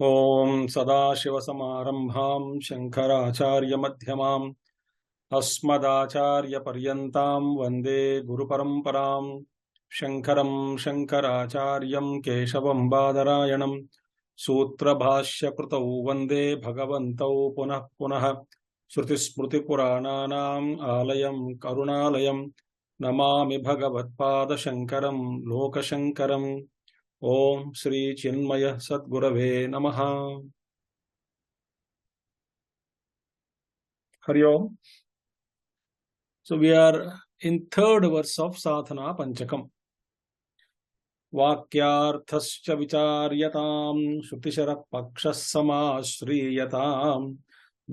Om Sadashivasamarambham Shankaracharya Madhyamam Asmadacharya Paryantam Vande Guru Paramparam Shankaram Shankaracharyam Keshavam Badarayanam Sutra Bhashya Krutau Vande Bhagavantau Punah Punah Shruti Smriti Purananam Alayam Karunalayam Namami Bhagavatpada Shankaram Loka Shankaram Om Sri Chinmaya Sadgurave Namaha. Hari Om. So we are in third verse of Sadhana Panchakam. Vakyarthascha vicharyatam Shrutisharak Pakshas Samasriyatam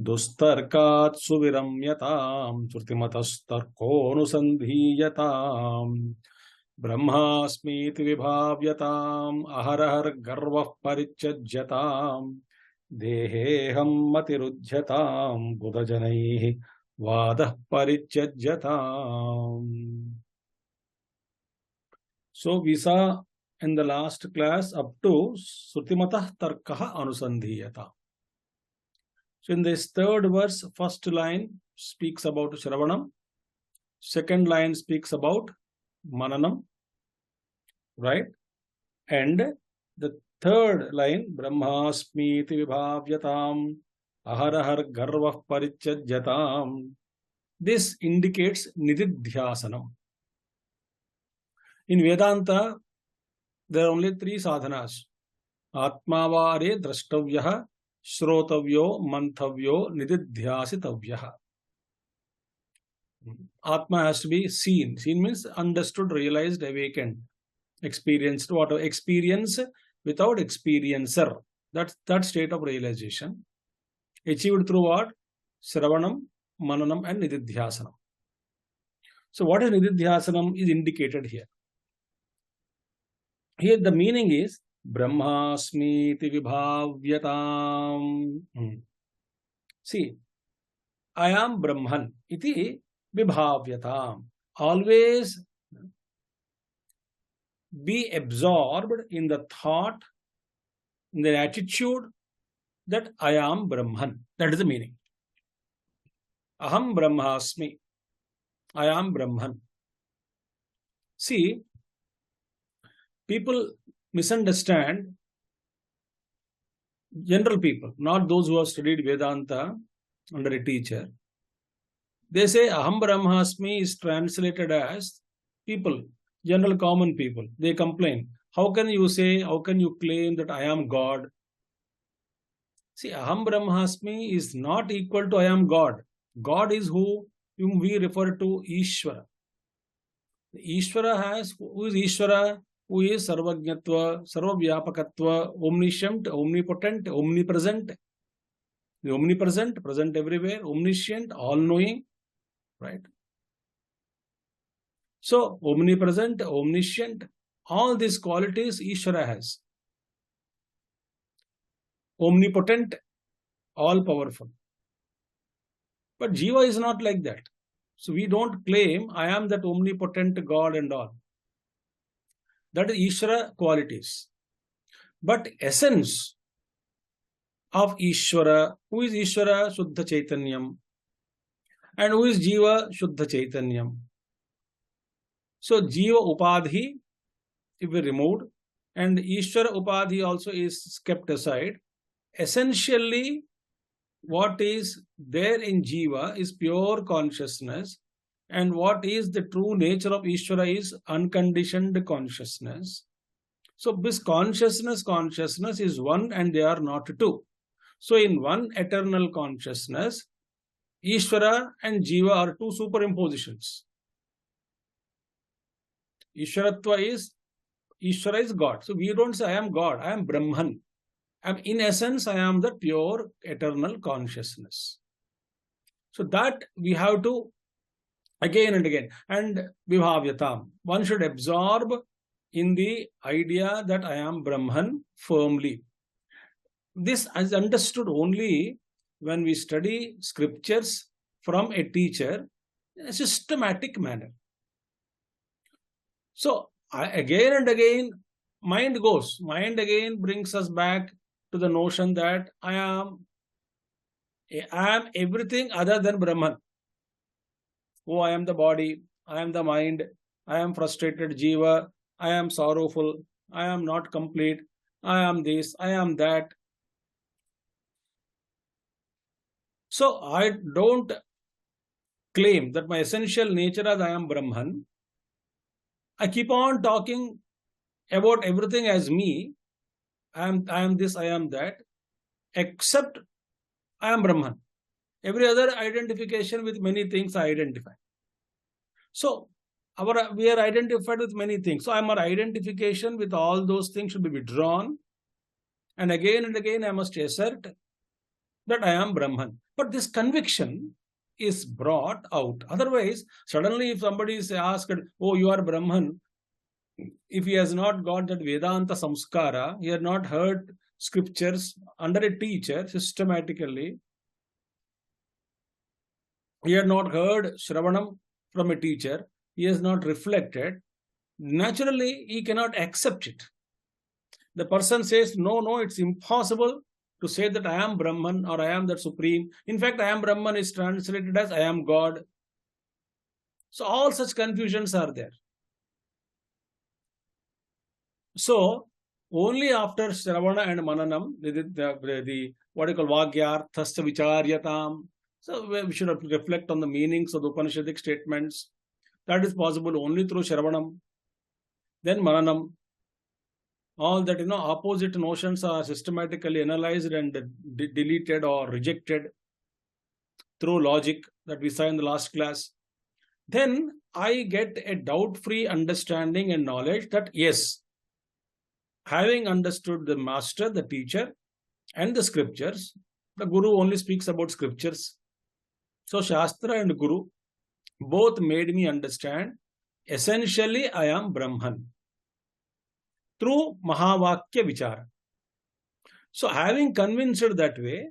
Dustarkat Suviramyatam Shrutimatastarkonusandhiyatam Brahmasmiti vibhavyatam Aharahar Garvah Parichajyatam Deheham Matirujyatam Buddhajanaihi Vadah Parichajyatam. So we saw in the last class up to Srutimatah Tarkaha Anusandhiyata. So in this third verse, first line speaks about Shravanam, second line speaks about Mananam, right? And the third line, Brahmasmiti vibhavyatam Aharahar Garvah Parichajyatam. This indicates Nididhyasanam. In Vedanta, there are only three sadhanas. Atmavare drashtavyaha, shrotavyo, manthavyo, nididhyasitavyaha. Atma has to be seen. Seen means understood, realized, awakened, experienced, whatever. Experience without experiencer. That's that state of realization. Achieved through what? Shravanam, Mananam and Nididhyasanam. So what is Nididhyasanam is indicated here. Here the meaning is Brahmasmiti vibhavyatam. See, I am Brahman. Iti vibhavyatam. Always be absorbed in the thought, in the attitude that I am Brahman. That is the meaning. Aham Brahmasmi. I am Brahman. See, people misunderstand, general people, not those who have studied Vedanta under a teacher. They say Aham Brahmasmi is translated as people, general common people. They complain. How can you say, how can you claim that I am God? See, Aham Brahmasmi is not equal to I am God. God is whom we refer to Ishvara. Ishvara has, who is Ishvara? Who is Sarvajnatva, Sarvavyapakatva, omniscient, omnipotent, omnipresent. The omnipresent, present everywhere, omniscient, all-knowing, right? So, omnipresent, omniscient, all these qualities Ishvara has. Omnipotent, all-powerful. But Jiva is not like that. So, we don't claim, I am that omnipotent God and all. That is Ishvara qualities. But essence of Ishvara, who is Ishvara? Shuddha Chaitanyam. And who is Jiva? Shuddha Chaitanyam. So Jiva Upadhi, if we removed, and Ishvara Upadhi also is kept aside, essentially what is there in Jiva is pure consciousness. And what is the true nature of Ishvara is unconditioned consciousness. So this consciousness is one and they are not two. So in one eternal consciousness, Ishvara and Jiva are two superimpositions. Ishvaratva is, Ishvara is God. So we don't say I am God, I am Brahman. In essence, I am the pure eternal consciousness. So that we have to again and again. And vibhavyatam. One should absorb in the idea that I am Brahman firmly. This is understood only when we study scriptures from a teacher in a systematic manner. So again and again, mind again brings us back to the notion that I am everything other than Brahman. Oh, I am the body, I am the mind, I am frustrated jiva, I am sorrowful, I am not complete, I am this, I am that. So I don't claim that my essential nature as I am Brahman. I keep on talking about everything as me. I am this, I am that, except I am Brahman. Every other identification with many things I identify. So we are identified with many things. So our identification with all those things should be withdrawn. And again I must assert that I am Brahman. But this conviction is brought out. Otherwise, suddenly if somebody is asked, oh, you are Brahman, if he has not got that Vedanta samskara, he has not heard scriptures under a teacher systematically, he had not heard Shravanam from a teacher, he has not reflected, naturally he cannot accept it. The person says, no, it's impossible to say that I am Brahman or I am that Supreme. In fact, I am Brahman is translated as I am God. So all such confusions are there. So only after Shravana and Mananam, the what you call Vagyarthasya Vicharyatam. So we should reflect on the meanings of the Upanishadic statements. That is possible only through Shravanam. Then Mananam. All that, opposite notions are systematically analyzed and deleted or rejected through logic that we saw in the last class. Then I get a doubt-free understanding and knowledge that yes, having understood the master, the teacher, and the scriptures, the Guru only speaks about scriptures. So Shastra and Guru both made me understand, essentially I am Brahman through Mahavakya Vichara. So having convinced that way,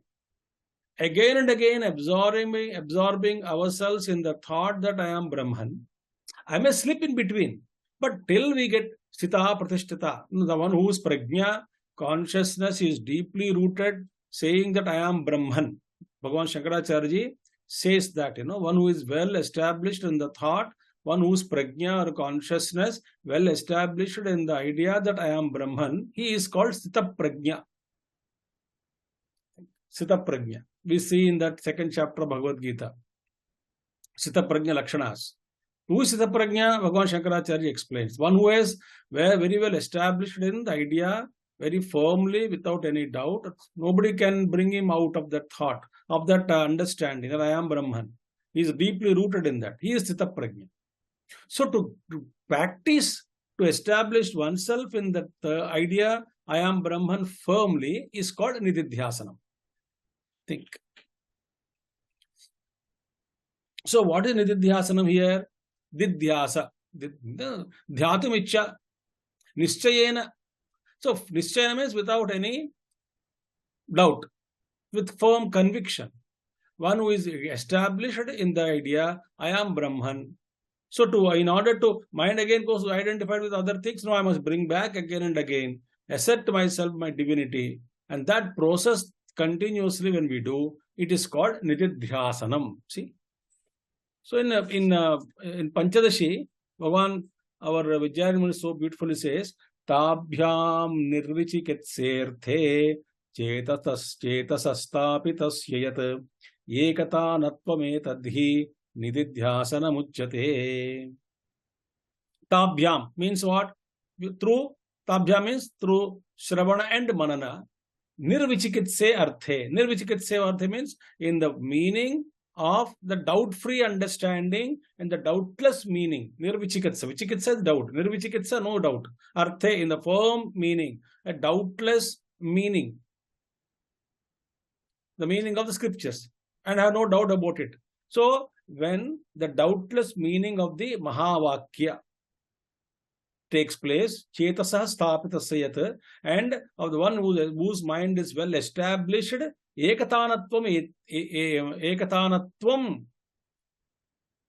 again and again absorbing ourselves in the thought that I am Brahman, I may slip in between, but till we get Sthita Pratishtita, the one whose prajna, consciousness is deeply rooted, saying that I am Brahman. Bhagavan Shankaracharya says that, one who is well established in the thought, one whose prajna or consciousness well established in the idea that I am Brahman, he is called Sthita Prajna. Sthita Prajna. We see in that second chapter of Bhagavad Gita. Sthita Prajna Lakshanas. Who is Sthita Prajna? Bhagavan Shankaracharya explains. One who is very well established in the idea, very firmly, without any doubt. Nobody can bring him out of that thought, of that understanding that I am Brahman. He is deeply rooted in that. He is Sthita Prajna. So to practice, to establish oneself in that idea, I am Brahman firmly, is called Nididhyasanam. Think. So what is Nididhyasanam here? Didhyasa. Dhyatum icha. Nischayena. So Nischayena means without any doubt, with firm conviction. One who is established in the idea, I am Brahman. So in order to, mind again goes identified with other things, no, I must bring back again and again, assert myself, my divinity. And that process continuously when we do, it is called Nididhyasanam. See? So in Panchadashi, Bhagavan, our Vijayarman so beautifully says, Tabhyam nirvichiketserthe chetasastapitasyayat ekata natvametadhi Nididhyasanamuchyate. Tabhyam means what? Through Tabhyam means through Shravana and Manana. Nirvichikitse arthe. Nirvichikitse arthe means in the meaning of the doubt-free understanding and the doubtless meaning. Nirvichikitsa. Vichikitsa is doubt. Nirvichikitsa, no doubt. Arthe in the firm meaning. A doubtless meaning. The meaning of the scriptures. And I have no doubt about it. So, when the doubtless meaning of the Mahavakya takes place, Chetasah Stapitasayat, and of the one whose mind is well established, Ekatanatvam.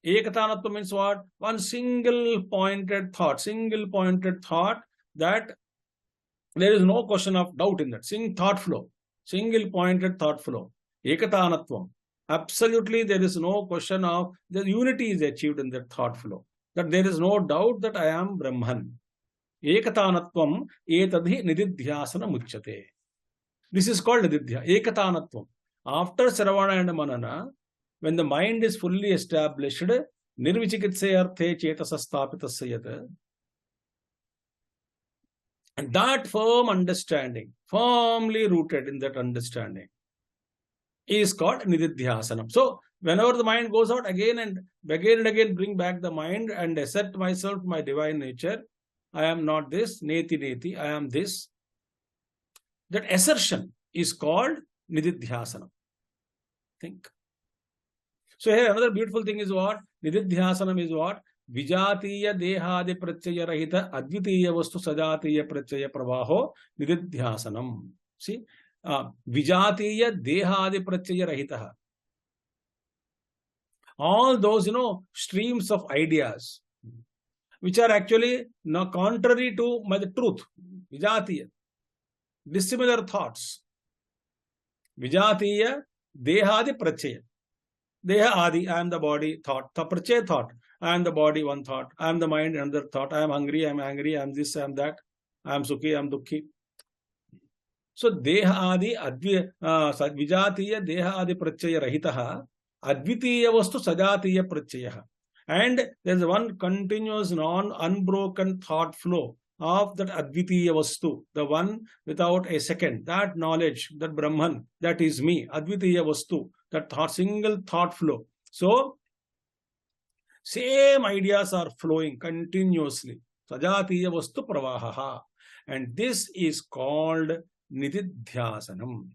Ekatanatvam means what? One single pointed thought that There is no question of doubt in that. Seeing thought flow, single pointed thought flow, ekatanatvam. Absolutely, there is no question of the unity is achieved in that thought flow. That there is no doubt that I am Brahman. Ekatanatvam etadhi nididhyasana muchyate. This is called nididhya, ekatanatvam. After Saravana and Manana, when the mind is fully established, nirvichikitsayarthe chetasasthapitasya yat, and that firm understanding, firmly rooted in that understanding, is called nididhyasanam. So, whenever the mind goes out, again and again bring back the mind and assert myself, my divine nature. I am not this, neti neti, I am this. That assertion is called nididhyasanam. Think. So here another beautiful thing is what? Nididhyasanam is what? Vijatiya dehadi pratyaya rahita advitiya vastu sajatiya pratyaya pravaho nididhyasanam. See? Vijatiya dehadi pratyaya rahita. All those, streams of ideas, which are actually contrary to the truth. Vijatiya. Dissimilar thoughts. Vijatiya dehadi pratyaya. Deha adi, I am the body, thought. Pratyaya, thought. I am the body, one thought. I am the mind, another thought. I am hungry, I am angry, I am this, I am that. I am sukhi, I am dukhi. So, deha adi, vijatiya deha adi pratyaya rahitaha, advitiya vastu sajatiya pratyaya. And there is one continuous, unbroken thought flow of that advitiya vastu, the one without a second. That knowledge, that Brahman, that is me, advitiya vastu, that single thought flow. So, same ideas are flowing continuously. Sajatiya vastu pravahaha. And this is called nididhyasanam.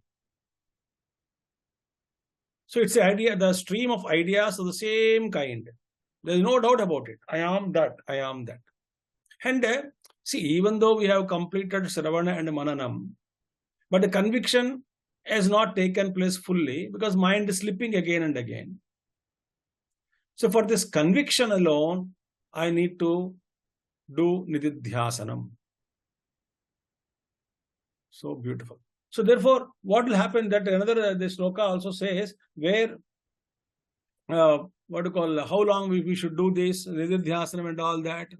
So, it's the idea, the stream of ideas of the same kind. There is no doubt about it. I am that, I am that. And see, even though we have completed Saravana and Mananam, but the conviction has not taken place fully because mind is slipping again and again. So for this conviction alone, I need to do nididhyasanam. So beautiful. So therefore, what will happen that another, the sloka also says, where, how long we should do this, nididhyasanam and all that.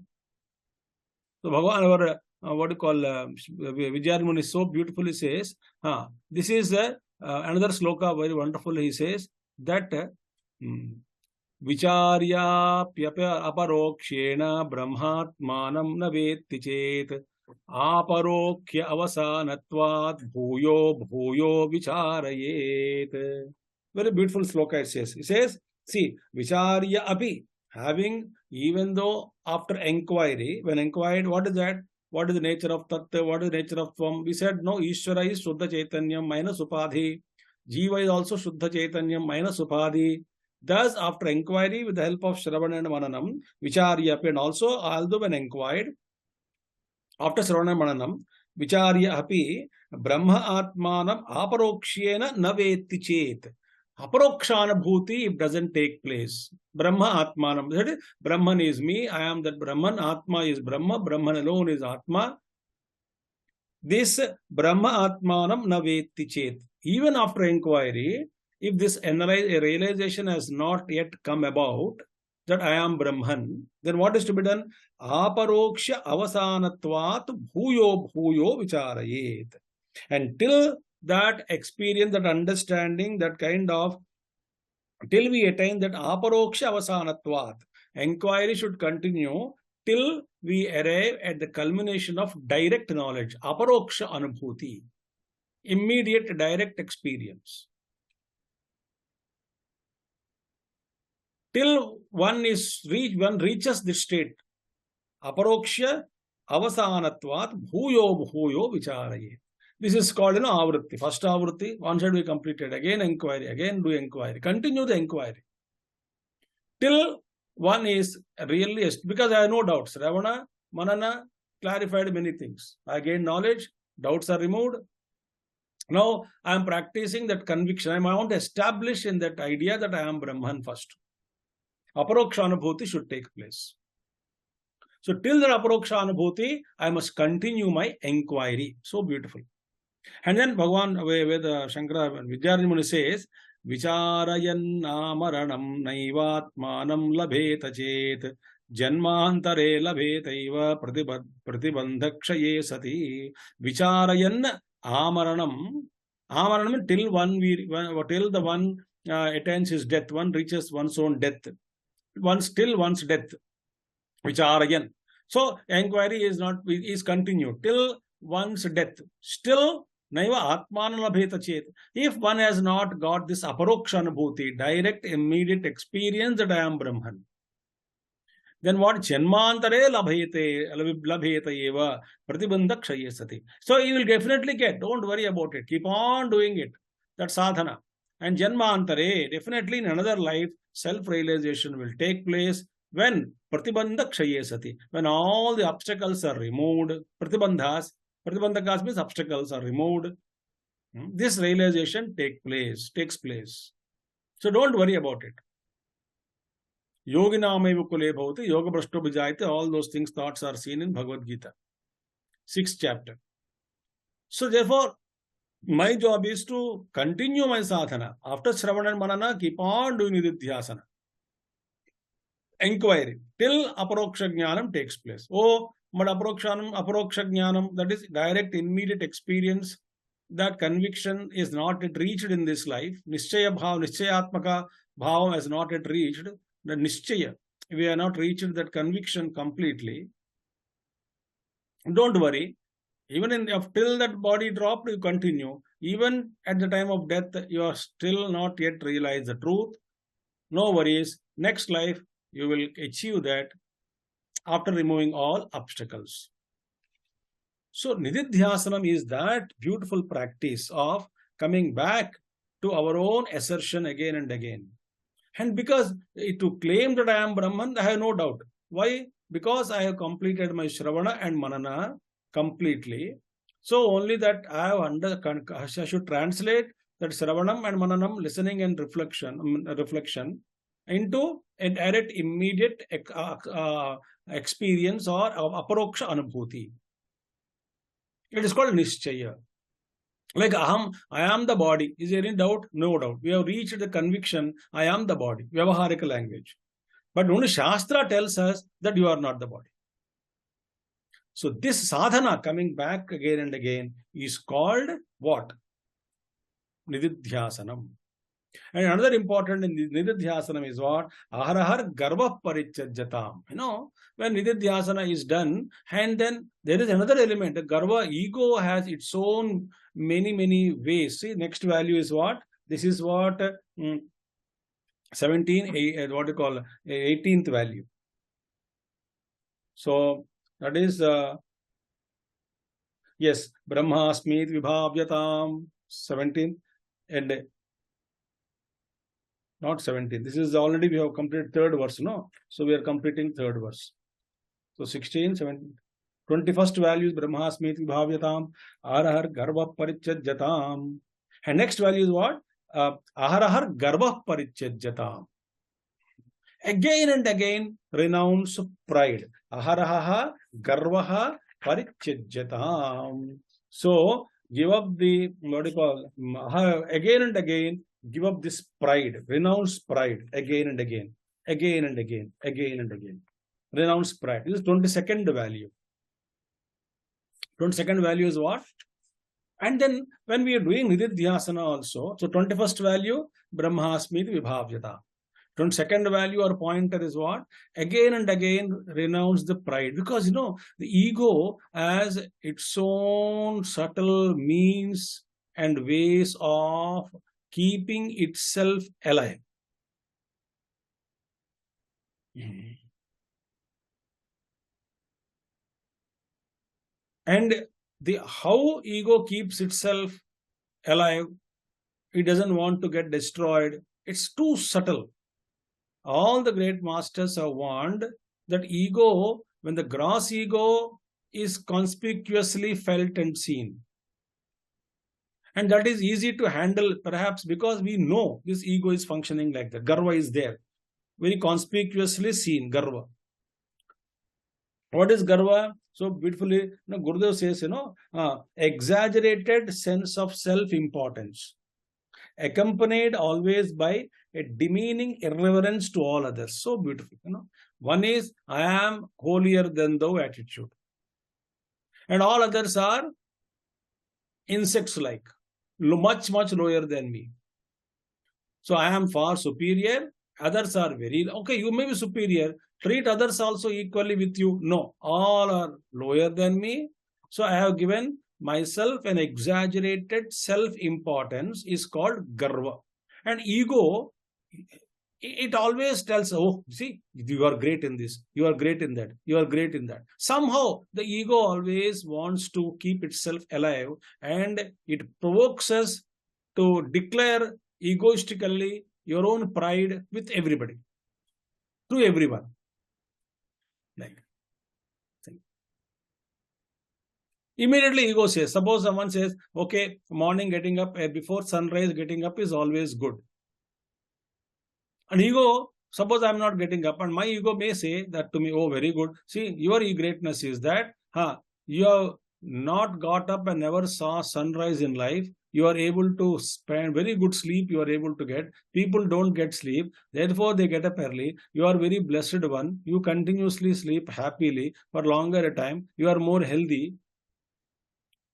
So Bhagavan, Vijayar Muni so beautifully says, this is another sloka, very wonderful. He says that Vicharya aparokshena brahmatmanam na vetti chet aparokya avasanatvat bhuyo vicharayet. Very beautiful sloka it says. It says, see, Vicharya api, having, even though after inquiry, when inquired, what is that? What is the nature of Tattva? What is the nature of Tvam? We said, no, Ishvara is Shuddha Chaitanyam minus Upadhi. Jiva is also Shuddha Chaitanyam minus Upadhi. Thus, after inquiry with the help of Shravana and Mananam, Vicharya, and also, although when inquired, after Shravana and Mananam, Vicharya api, Brahma Atmanam aparokshena na vetti chet. Aparokshanabhuti, it doesn't take place. Brahma Atmanam. That is, Brahman is me, I am that Brahman, Atma is Brahma, Brahman alone is Atma. This Brahma Atmanam na vetti chet. Even after inquiry, if this realization has not yet come about, that I am Brahman, then what is to be done? Aparoksha avasanatvat bhuyo vicharayet. And till that experience, that understanding, that kind of, till we attain that aparoksha avasanatvat, inquiry should continue till we arrive at the culmination of direct knowledge, aparoksha anubhuti, immediate direct experience. Till one reaches this state, aparoksha avasanatvat bhuyo vicharayet. This is called, avritti. First avritti, one side we completed. Again inquiry, again do inquiry. Continue the inquiry. Till one is really, because I have no doubts. Ravana, Manana clarified many things. I gained knowledge, doubts are removed. Now I am practicing that conviction. I want to establish in that idea that I am Brahman first. Aparokshanabhuti should take place. So till that aparoksha anubhuti, I must continue my inquiry. So beautiful. And then Bhagavan, with Shankara Vidyarthi Muni says, Vicharayan namaranam naivatmanam labheta chet janmantare labhetaiva pratibandhakshaye sati. Vicharayan amaranam. Amaranam till till the one attains his death, one reaches one's own death. Till one's death. Vicharayan. So inquiry is continued till one's death. Still Naiva Atmana Labheta Chet. If one has not got this aparoksha anubhuti, direct, immediate experience that I am Brahman, then what? Janmantare labheta eva pratibandhakshaye sati. So you will definitely get, don't worry about it. Keep on doing it. That's sadhana. And janmantare, definitely in another life, self-realization will take place when pratibandhakshaye sati. When all the obstacles are removed, pratibandhakas means obstacles are removed. This realization takes place. So don't worry about it. Yoginameva kule bhavati, yoga brashto bijayate, all those things, thoughts are seen in Bhagavad Gita, 6th chapter. So therefore, my job is to continue my sadhana. After Shravana and Manana, keep on doing nididhyasana. Inquiry till aparoksha jnanam takes place. Oh, but aparoksha jnanam, that is direct, immediate experience, that conviction is not yet reached in this life. Nischayatmaka bhavam has not yet reached. The nischaya, we are not reached that conviction completely. Don't worry. Even till that body dropped, you continue. Even at the time of death, you are still not yet realized the truth. No worries. Next life, you will achieve that after removing all obstacles. So nididhyasanam is that beautiful practice of coming back to our own assertion again and again. And because to claim that I am Brahman, I have no doubt. Why? Because I have completed my Shravana and Manana completely. So only that I should translate that Shravanam and Mananam, listening and reflection into a direct, immediate experience or aparoksha anubhuti. It is called nischaya. Like I am the body. Is there any doubt? No doubt. We have reached the conviction, I am the body. Vyavaharika language. But only Shastra tells us that you are not the body. So this sadhana, coming back again and again, is called what? Nididhyasanam. And another important in nididhyasanam is what? Aharahar garva parichajyatam. When nididhyasana is done, and then there is another element. The garva, ego, has its own many ways. See, next value is what? This is what 18th value. So that is yes, Brahmasmit vibhavyatam, 17th, and not 17th. This is already we have completed 3rd verse, no? So we are completing 3rd verse. So 16, 17, 21st value is Brahmasmit vibhavyatam, arahar garva parichajyatam. And next value is what? Aharahar garva parichajyatam. Again and again renounce pride. Aharaha garvaha parichajyatam. So give up the, what do you call, again and again give up this pride, renounce pride again and again, again and again, again and again. Renounce pride. This is 22nd value. 22nd value is what? And then when we are doing nididhyasana also, so 21st value, Brahmasmit vibhavyata. 22nd value or pointer is what? Again and again renounce the pride. Because the ego has its own subtle means and ways of keeping itself alive. And how ego keeps itself alive, it doesn't want to get destroyed. It's too subtle. All the great masters have warned that ego, when the gross ego is conspicuously felt and seen, and that is easy to handle, perhaps because we know this ego is functioning like that. Garva is there, very conspicuously seen, garva. What is garva? So beautifully, Gurudev says, exaggerated sense of self-importance, accompanied always by a demeaning irreverence to all others. So beautiful, One is, I am holier than thou attitude. And all others are insects-like, much, much lower than me. So I am far superior. Others are very, okay, you may be superior. Treat others also equally with you. No, all are lower than me. So I have given myself an exaggerated self-importance is called garva. And ego, it always tells, oh, see, you are great in this, you are great in that, you are great in that. Somehow the ego always wants to keep itself alive, and it provokes us to declare egoistically your own pride with everybody, to everyone. Like, immediately ego says, suppose someone says, okay, morning getting up, before sunrise getting up is always good. And ego, suppose I am not getting up, and my ego may say that to me, oh, very good. See, your greatness is that, you have not got up and never saw sunrise in life. You are able to spend very good sleep. You are able to get. People don't get sleep. Therefore, they get up early. You are very blessed one. You continuously sleep happily for longer a time. You are more healthy.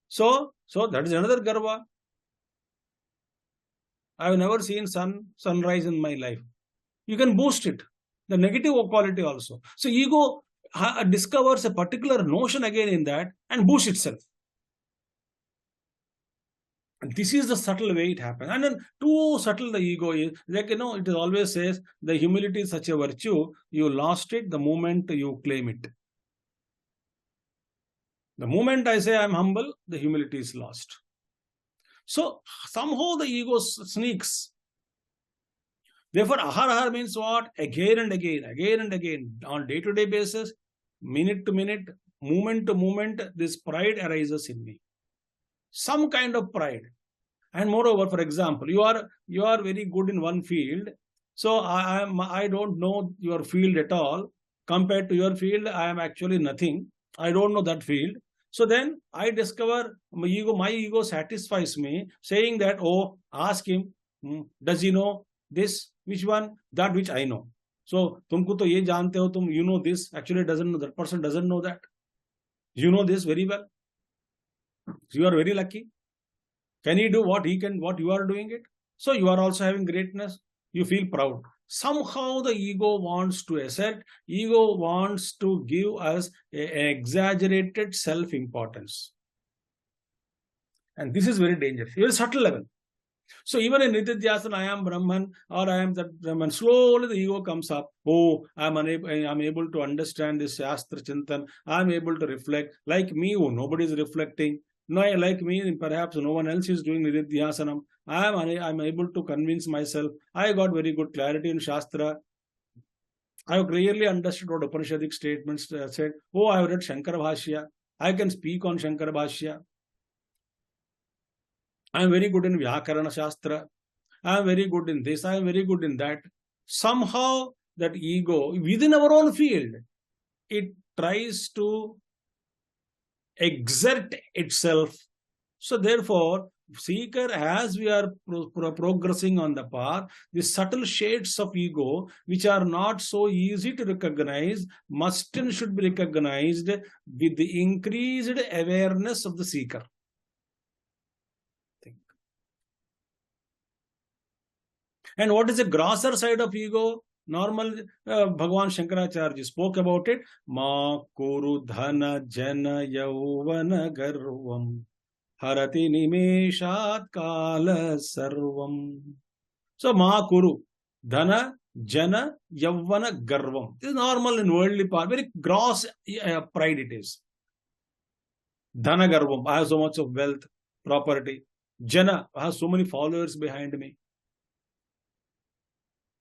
So that is another garva. I have never seen sunrise in my life. You can boost it, the negative quality also. So ego discovers a particular notion again in that and boosts itself. And this is the subtle way it happens. And then too subtle the ego is. Like, it always says the humility is such a virtue, you lost it the moment you claim it. The moment I say I'm humble, the humility is lost. So somehow the ego sneaks. Therefore, ahar means what? Again and again, on day-to-day basis, minute to minute, moment to moment, this pride arises in me. Some kind of pride. And moreover, for example, you are very good in one field. So I don't know your field at all. Compared to your field, I am actually nothing. I don't know that field. So then I discover my ego satisfies me, saying that, oh, ask him, does he know this? Which one? That which I know. So, tumko to ye jante ho, you know this. Actually, doesn't know, that person doesn't know that. You know this very well. You are very lucky. Can he do what you are doing it? So you are also having greatness. You feel proud. Somehow the ego wants to assert. Ego wants to give us an exaggerated self-importance. And this is very dangerous. Very subtle level. So even in Nityadyasana, I am Brahman, or I am that Brahman. Slowly the ego comes up. Oh, I am able to understand this Shastra Chintan. I am able to reflect. Like me, nobody is reflecting. No, like me, perhaps no one else is doing Nityasanam. I am able to convince myself. I got very good clarity in Shastra. I have clearly understood what Upanishadic statements said. Oh, I have read Shankara Bhashya. I can speak on Shankara Bhashya. I am very good in Vyakarana Shastra. I am very good in this. I am very good in that. Somehow that ego within our own field, it tries to exert itself. So therefore, seeker, as we are progressing on the path, the subtle shades of ego, which are not so easy to recognize, must and should be recognized with the increased awareness of the seeker. And what is the grosser side of ego? Normal, Bhagavan Shankaracharya spoke about it. Ma kuru dhana jana yauvana garvam harati nimeshat kala sarvam. So ma kuru dhana jana yauvana garvam. This is normal in worldly part. Very gross pride it is. Dhana garvam. I have so much of wealth, property. Jana, I have so many followers behind me.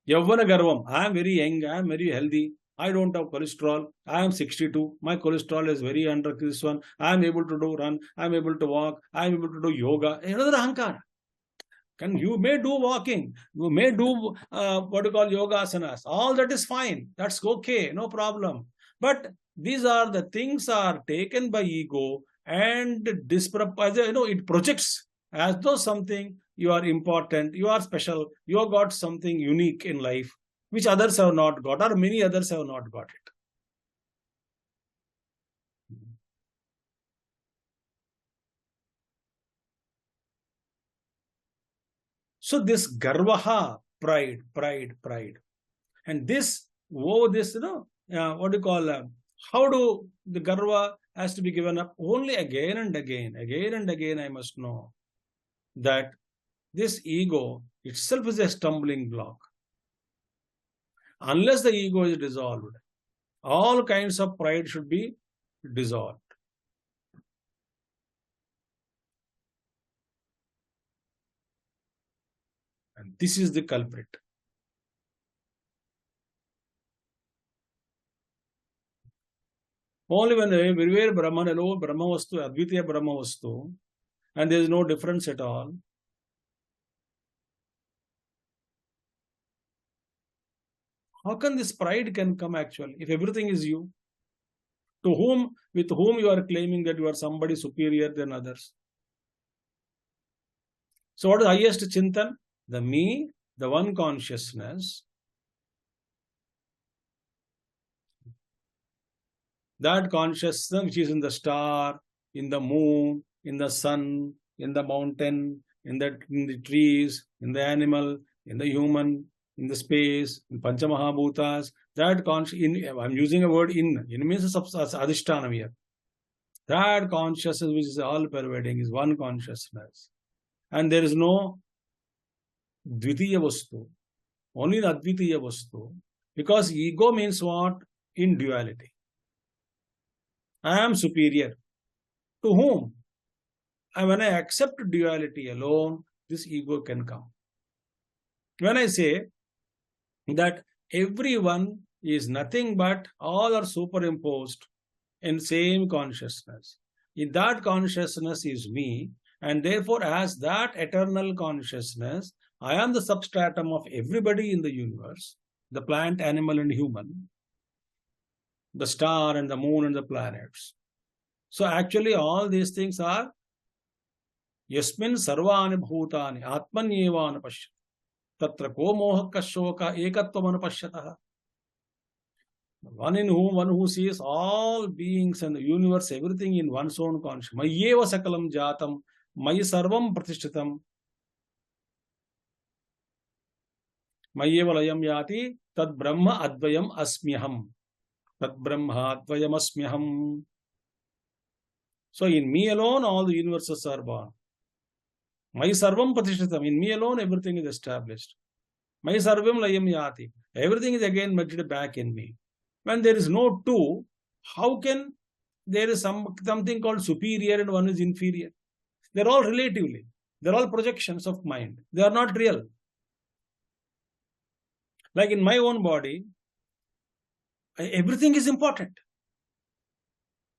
Yavana Garvam, I am very young, I am very healthy, I don't have cholesterol, I am 62, my cholesterol is very under this one, I am able to do run, I am able to walk, I am able to do yoga. Another ahankara. You may do walking, you may do what you call yoga asanas, all that is fine, that's okay, no problem. But These are the things are taken by ego and it projects as though something you are important, you are special, you have got something unique in life, which others have not got, or many others have not got it. So this garvaha, pride. And this, what do you call, how do the garva has to be given up? Only again and again I must know that this ego itself is a stumbling block. Unless the ego is dissolved, all kinds of pride should be dissolved. And this is the culprit. Only when everywhere Brahman alone, Brahma Vastu, Advaita Brahma Vastu, and there is no difference at all. How can this pride can come actually if everything is you? With whom you are claiming that you are somebody superior than others? So what is the highest chintan? The me, the one consciousness. That consciousness which is in the star, in the moon, in the sun, in the mountain, in the trees, in the animal, in the human, in the space, in Panchamahabhutas, that I'm using a word in means adhishtanam here. That consciousness which is all pervading is one consciousness. And there is no dvitiya vastu, only the advitiya vastu. Because ego means what? In duality. I am superior. To whom? And when I accept duality alone, this ego can come. When I say that everyone is nothing but all are superimposed in same consciousness. In that consciousness is me, and therefore as that eternal consciousness, I am the substratum of everybody in the universe, the plant, animal and human, the star and the moon and the planets. So actually all these things are yasmin sarvani bhutani atmanyeva anupashyati tatra ko moha kashoka ekatvam anupashyatah. One who sees all beings and the universe, everything in one's own consciousness. Mayeva sakalam jatam, mayi sarvam pratishtitam. Mayeva layam yati, tad brahma advayam asmyaham. Tad brahma advayam asmyaham. So in me alone, all the universes are born. Mayi sarvam pratishtitam. In me alone, everything is established. Mayi sarvam layam yati. Everything is again merged back in me. When there is no two, how can there is something called superior and one is inferior? They're all relatively. They're all projections of mind. They are not real. Like in my own body, everything is important.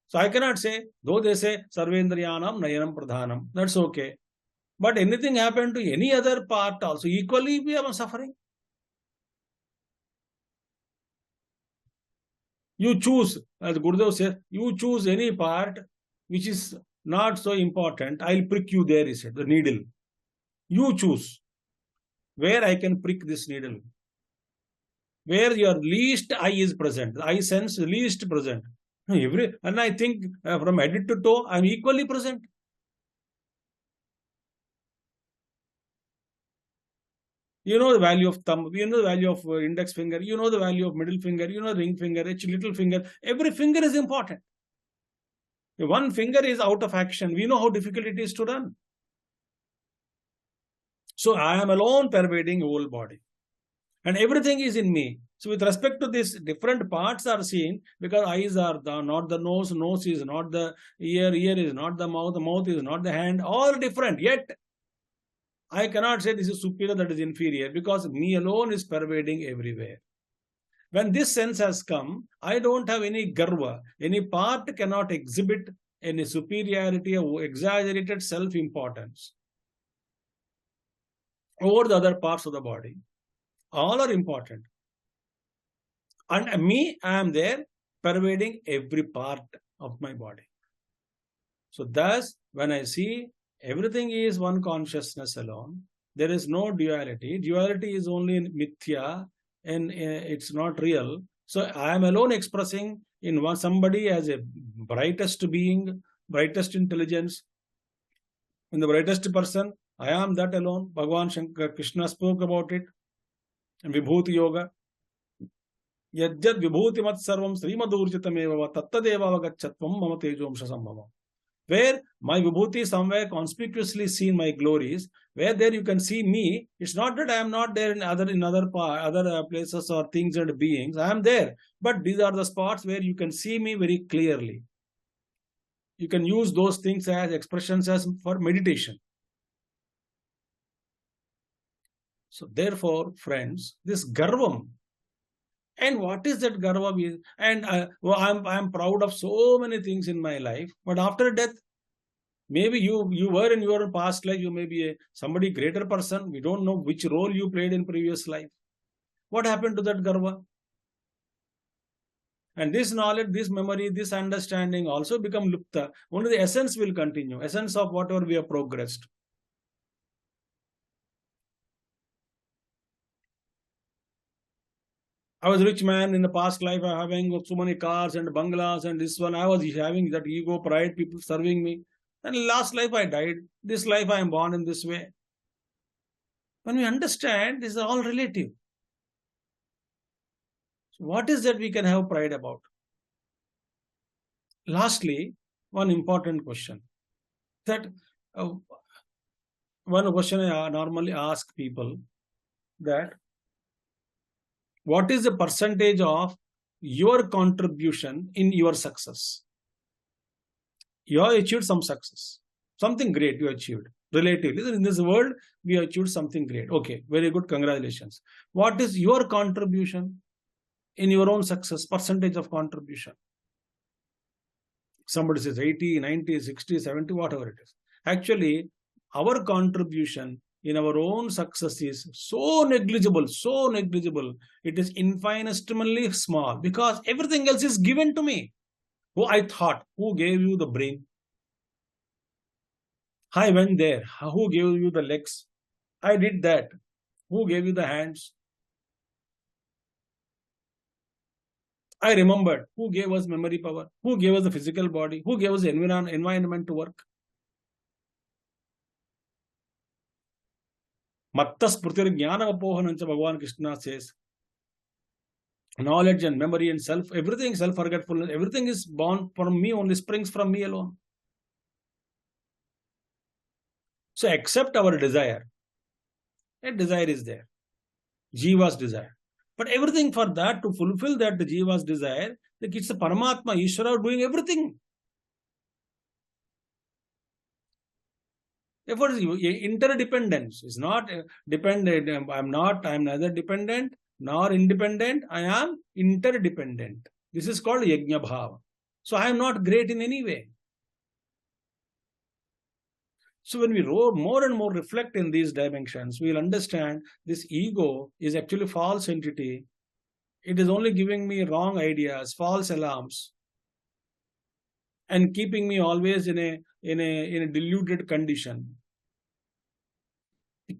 So I cannot say, though they say sarvendriyanam nayanam pradhanam, that's okay. But anything happen to any other part also, equally we are suffering. You choose, as Gurudev says, you choose any part which is not so important. I'll prick you there, he said, the needle. You choose where I can prick this needle. Where your least eye is present. The eye sense least present. And I think from head to toe, I'm equally present. You know the value of thumb, you know the value of index finger, you know the value of middle finger, you know ring finger, little finger. Every finger is important. If one finger is out of action, we know how difficult it is to run. So I am alone pervading whole body. And everything is in me. So with respect to this, different parts are seen because eyes are not the nose, nose is not the ear, ear is not the mouth is not the hand, all different. Yet I cannot say this is superior, that is inferior, because me alone is pervading everywhere. When this sense has come, I don't have any garva. Any part cannot exhibit any superiority or exaggerated self-importance over the other parts of the body. All are important. And me, I am there. pervading every part of my body. So thus, when I see everything is one consciousness alone, there is no duality. Duality is only in mithya, and it's not real. So I am alone expressing in one somebody as a brightest being, brightest intelligence, in the brightest person. I am that alone. Bhagavan Shankar Krishna spoke about it in Vibhuti Yoga. Yajjad vibhuti mat sarvam srimadurjitameva tattadeva avagachatvam mama tejomsha sambhava. Where my vibhuti somewhere conspicuously seen my glories, where there you can see me. It's not that I am not there in other places or things and beings. I am there, but these are the spots where you can see me very clearly. You can use those things as expressions as for meditation. So therefore, friends, this garvam. And what is that garva? And I'm proud of so many things in my life. But after death, maybe you were in your past life, you may be somebody greater person. We don't know which role you played in previous life. What happened to that garva? And this knowledge, this memory, this understanding also become lupta. Only the essence will continue. Essence of whatever we have progressed. I was a rich man in the past life, having so many cars and bungalows and this one. I was having that ego, pride, people serving me. And last life I died. This life I am born in this way. When we understand, this is all relative. So what is that we can have pride about? Lastly, one important question. That one question I normally ask people, that what is the percentage of your contribution in your success? You have achieved some success, something great you achieved. Relatively, in this world, we achieved something great. Okay, very good, congratulations. What is your contribution in your own success, percentage of contribution? Somebody says 80, 90, 60, 70, whatever it is. Actually, our contribution in our own success is so negligible, so negligible. It is infinitesimally small because everything else is given to me. Oh, I thought, who gave you the brain? I went there. Who gave you the legs? I did that. Who gave you the hands? I remembered. Who gave us memory power? Who gave us the physical body? Who gave us the environment to work? Matta sprutir jnana apohanancha, Bhagavan Krishna says. Knowledge and memory and self, everything, self-forgetfulness, everything is born from me, only springs from me alone. So accept our desire. A desire is there. Jiva's desire. But everything for that, to fulfill that, the Jiva's desire, like it's a Paramatma, Ishvara doing everything. Therefore, interdependence is not dependent. I'm neither dependent nor independent. I am interdependent. This is called Yajna Bhava. So I am not great in any way. So when we more and more reflect in these dimensions, we will understand this ego is actually false entity. It is only giving me wrong ideas, false alarms, and keeping me always in a deluded condition.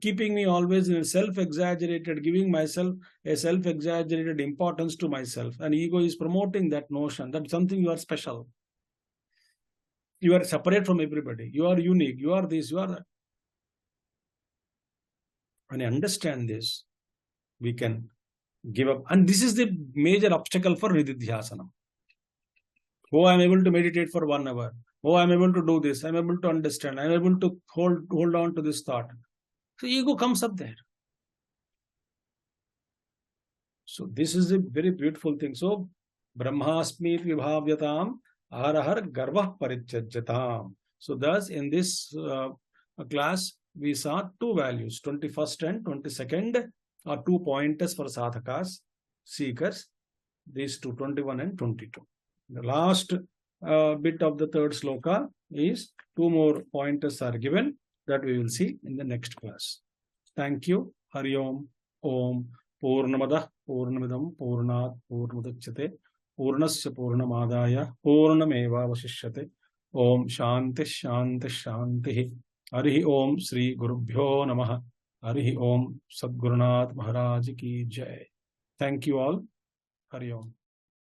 Keeping me always in a self-exaggerated, giving myself a self-exaggerated importance to myself. And ego is promoting that notion that something you are special. You are separate from everybody. You are unique. You are this, you are that. When I understand this, we can give up. And this is the major obstacle for Nididhyasana. Oh, I'm able to meditate for 1 hour. Oh, I'm able to do this. I'm able to understand. I'm able to hold on to this thought. So ego comes up there. So this is a very beautiful thing. So Brahmasmi vibhavyatam arahar garvah parityajyatam. So thus in this class, we saw 2 values, 21st and 22nd, or 2 pointers for sadhakas, seekers, these 2, 21 and 22. The last bit of the 3rd sloka is 2 more pointers are given that we will see in the next class. Thank you. Hari Om. Om. Purnamadah Purnamidam Purnat Purnamudachyate. पूर्णस्य पूर्णमादाय पूर्णमेवावशिष्यते। ओम शांति शांति शांति। हरि ओम श्री गुरुभ्यो नमः। हरि ओम। सद्गुरुनाथ महाराज की जय। Thank you all. Hari Om.